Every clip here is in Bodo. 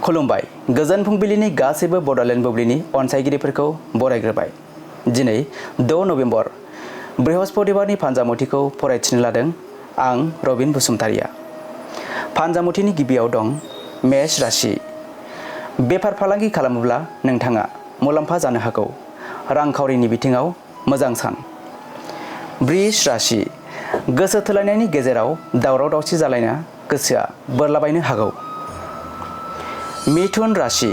खुलुमबाय गोजोन फुंबिलिनि गासैबो बड'लेण्ड बुब्लिनि अनसायगिरिफोरखौ बरायग्रोबाय। दिनै 6 नभेम्बर बृहस्पतिबारनि फानजामुथिखौ फरायथिनो लादों आं रबिन बसुमतारिया। फानजामुथिनि गिबियाव दं मेष राशि। बेफार फालांगि खालामोब्ला नोंथाङा मुलाम्फा जानो हागौ। रांखावरिनि बिथिङाव मोजां सान। वृष राशि। गोसो थोलायनायनि गेजेराव दावराव दावसि जालायना गोसोआ बोरलाबायनो हागौ। मिथुन राशि।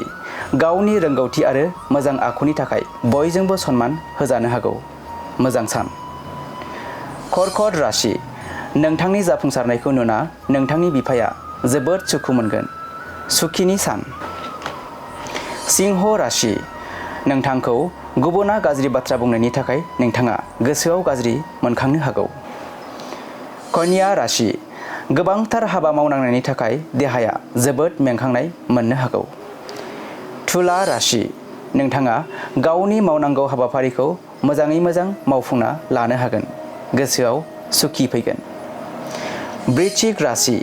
गावनि रोंगौथि आरो मोजां आखुनि थाखाय बयजोंबो सनमान होजानो हागौ। मोजां सान। कर्कट राशि। नोंथांनि जाफुंसारनायखौ नुना नोंथांनि बिफाया जोबोद सुखु मोनगोन। सुखिनि सान। सिंह राशि। नोंथांखौ गुबुना गाज्रि बाथ्रा बुंनायनि थाखाय नोंथाङा गोसोआव गाज्रि मोनखांनो हागौ। कन्या राशि। गोबांथार हाबा मावनांनायनि थाखाय देहाया जोबोद मेंखांनाय मोननो हागौ। तुला राशि। नोंथाङा गावनि मावनांगौ हाबाफारिखौ मोजाङै मोजां मावफुंना लानो हागोन। गोसोआव सुखि फैगोन। वृश्चिक राशि।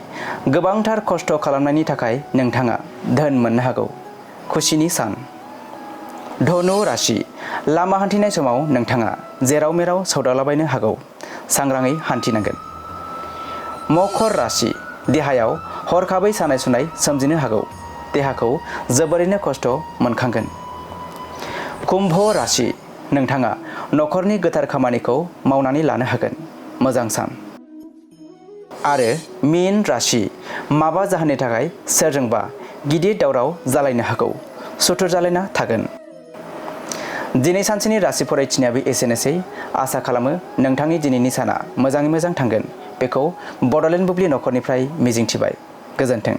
गोबांथार खस्थ' खालामनायनि थाखाय नोंथाङा धोन मोननो हागौ। खुसिनि सान। धनु राशि। लामा हान्थिनाय समाव नोंथाङा जेराव मेराव सौदावलाबायनो हागौ। सांग्राङै हान्थिनांगोन। मकर राशि। देहायाव हरखाबै सानाय सुनाय सोमजिनो हागौ। देहाखौ जोबोरैनो खस्थ' मोनखांगोन। कुम्भ राशि। नोंथाङा न'खरनि गोथार खामानिखौ मावनानै लानो हागोन। मोजां सान। आरो मीन राशि। माबा जाहोननि थाखाय सोरजोंबा गिदिर दावराव जालायनो हागौ। सुथुर जालायना थागोन। दिनै सानसेनि राशि फरायथिनायाबो एसेनोसै। आसा खालामो नोंथांनि दिनैनि साना मोजाङै मोजां थांगोन। बेखौ बड'लेण्ड बुब्लि नखरनिफ्राय मिजिंथिबाय। गोजोन्थों।